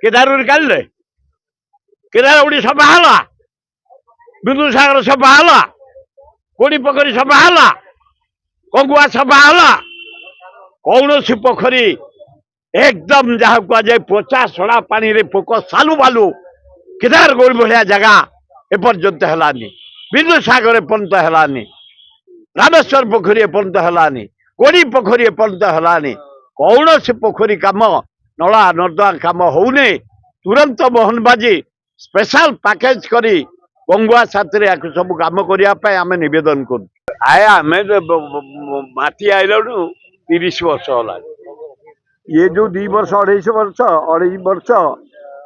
କେଦାରରୁ କାଢିଲେ କେଦାର ଉଡି ସଫା ହେଲା, ବିନ୍ଦୁସାଗର ସଫା ହେଲା, କୋଡି ପୋଖରୀ ସଫା ହେଲା, କଙ୍ଗୁଆ ସଫା ହେଲା। କୌଣସି ପୋଖରୀ ଏକଦମ ଯାହା କୁହାଯାଏ ପଚା ସଡା ପାଣିରେ ପୋକ ସାଲୁ ବାଲୁ କେଦାର ଗୌରୀ ଭଳିଆ ଜାଗା ଏପର୍ଯ୍ୟନ୍ତ ହେଲାନି, ବିନ୍ଦୁସାଗର ଏପର୍ଯ୍ୟନ୍ତ ହେଲାନି, ରାମେଶ୍ୱର ପୋଖରୀ ଏପର୍ଯ୍ୟନ୍ତ ହେଲାନି, କୋଡି ପୋଖରୀ ଏପର୍ଯ୍ୟନ୍ତ ହେଲାନି। କୌଣସି ପୋଖରୀ କାମ ନଳା ନର୍ଦ୍ଦମା କାମ ହଉନି। ତୁରନ୍ତ ମୋହନବାଜି ସ୍ପେଶାଲ ପ୍ୟାକେଜ କରି କଙ୍ଗୁଆ ସାଥିରେ ୟାକୁ ସବୁ କାମ କରିବା ପାଇଁ ଆମେ ନିବେଦନ କରୁଛୁ। ଆମେ ମାଟି ଆଇଲୁଣୁ 30 ବର୍ଷ ହେଲାଣି। ये जो 2 वर्ष 2.5 वर्ष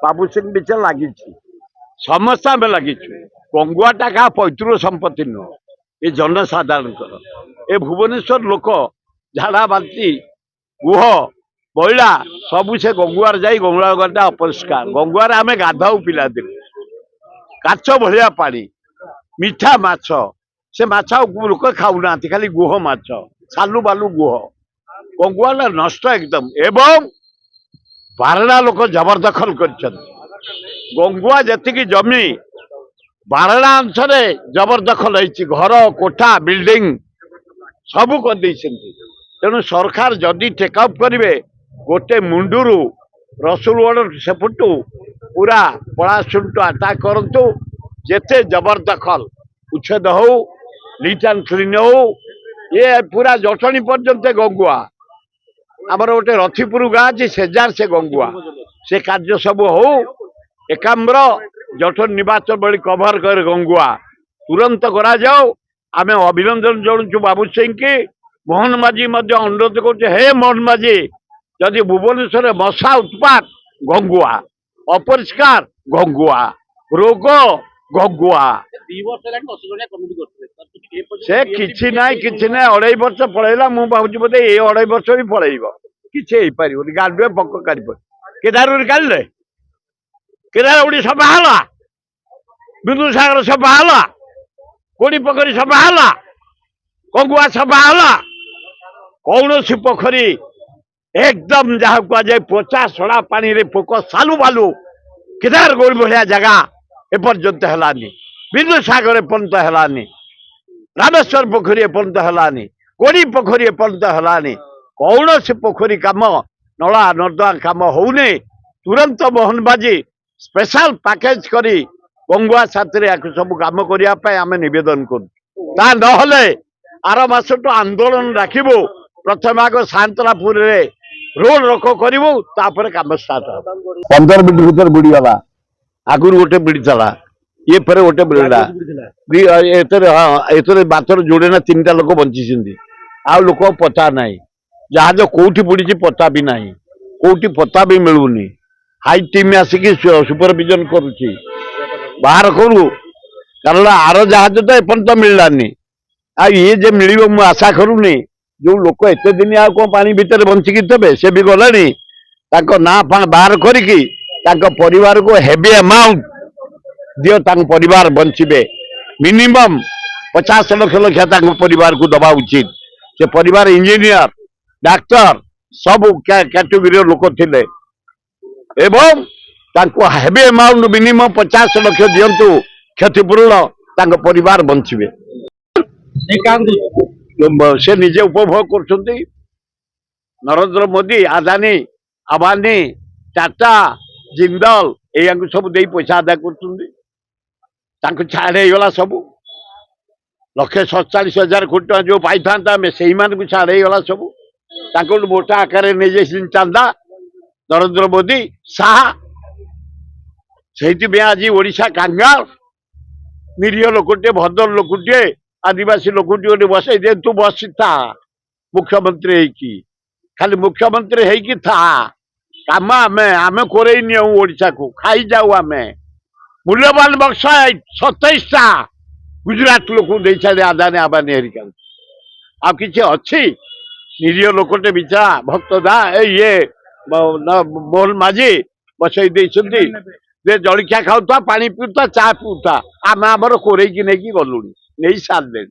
बाबू सिंह बिच लगी समस्या में लगी। कंगुआटा क्या पैतृक संपत्ति नुह, ये जनसाधारण ए भुवनेश्वर लोक झाड़ा बांती गुह बैला सबू से गंगुआर जा गंगुआटा अपरिष्कार। गंगुआर आम गाधाऊ पिला दिन काच भलिया पानी मीठा माछ से माछ लोक खाऊना खाली गुह माछ सालू बालू गुह गंगुआटा नष्ट एकदम। एवं बारड़ा लोक जबरदखल कर गंगुआ जी जमी बारड़ा अंश जबरदखल घर कोठा बिल्डिंग सबू कर तेणु सरकार जदि टेकअप करेंगे गोटे मुंडुर रसुलगढ़ सेपटू पूरा पलाशुंटू अटाक करतु जेते जबरदखल उच्छेद हो लीट एंड क्लीन हो ये पूरा जटणी पर्यंत गंगुआ आमर गोटे रथीपुर गाँ अच्छी सेजार से गंगुआ से कार्य सब हो एकाम्र जटन निर्वाचन बड़ी कभर कर गंगुआ तुरंत करा जाओ। आम अभिनंदन जनाऊँ बाबू सिंह की मोहन माझी अनुरोध कर मोहन माझी जदि भुवनेश्वर मशा उत्पात गंगुआ अपरिष्कार गंगुआ रोग गंगुआ से किसी ना 2.5 वर्ष पलैला मुझे भावी बोधे ये 2.5 वर्ष भी पलैब कि गाड़े पक कर केदार काढ़े केदार उड़ी सफा है, बिंदुसागर सफा है, कोड़ी पोखरी सफा है, कंगुआ सफा है। कौन सी पोखरी एकदम जहाँ कहुए पचा सड़ा पानी रे पोक सालू बालू केदार गौरी भलिया जगह एपर्यंत हेलानी, बिंदुसागर एपर्यंत हेलानी, रामेश्वर पोखरी एपर्यंत हेलानी, कोड़ी पोखरी एपर्यंत हेलानी। कौन सी पोखरी काम नला नर्द्दमा काम होनी। तुरंत मोहनबाजी स्पेशल पैकेज करी गंगुआ साथी सब कम करने आम नवेदन कर आर मास तो आंदोलन रखू प्रथम आग सांतनापुर रोड रोक करूँ कम स्टार्ट 15 मिनट भर बुड़ीगला आगुरी गोटे बुड़ीला ये फिर गोटे बुड़ीला हाँ बातर जोड़े ना 3टा लोक बंची आ लोक पता ना जहाज कौटी बुड़ी पता भी ना कौटी पता भी मिलूनी। हाई टीम आसिक सुपरविजन करुच्ची बाहर करू कारण आर जहाज तो एपर्यंत मिललानी आ ये जे मिल मु आशा करूनी जो लोक एत दिन आ कौन पानी भितर बंचिकी थे से भी गलानी ना बाहर करी परिवार को हेवी अमाउंट दियो परिवार बंचे मिनिमम 50 लाख परिवार को दबा उचित। से परिवार इंजीनियर डाक्टर सब कैटेगरी लोक थे एवं हेवी अमाउंट मिनिमम 50 लाख दिंतु क्षतिपूरण परिवार बंचे से निजे उपभोग कर नरेंद्र मोदी आदानी अबानी टाटा जिंदल या सब दे पैसा आदाय कर छाड़गला सब 147,000 कोटी टका जो पाई था से छाड़गला सब मोटा आकार नहीं जाए चांदा नरेंद्र मोदी शाह से आज ओडिशा कांगाल निरीह लोकटे भद्र लोकटे आदिवासी लोकटी गोटे बसई दे तू बस था मुख्यमंत्री होगी खाली मुख्यमंत्री होगी था कम आम आम कोई ओडिशा को खाई जाऊ आम मूल्यवान बक्साइट 27टा गुजरात लोक दे छाड़े आदानी आबानी हरिका आ कि अच्छी निरीह लोकटे बिचारा भक्त दा ये मोहन माझी बसई दे जलिया खाऊता पानी पीता चा पीता आम आमर कोरेकी नहीं गलुणी नहीं सारे।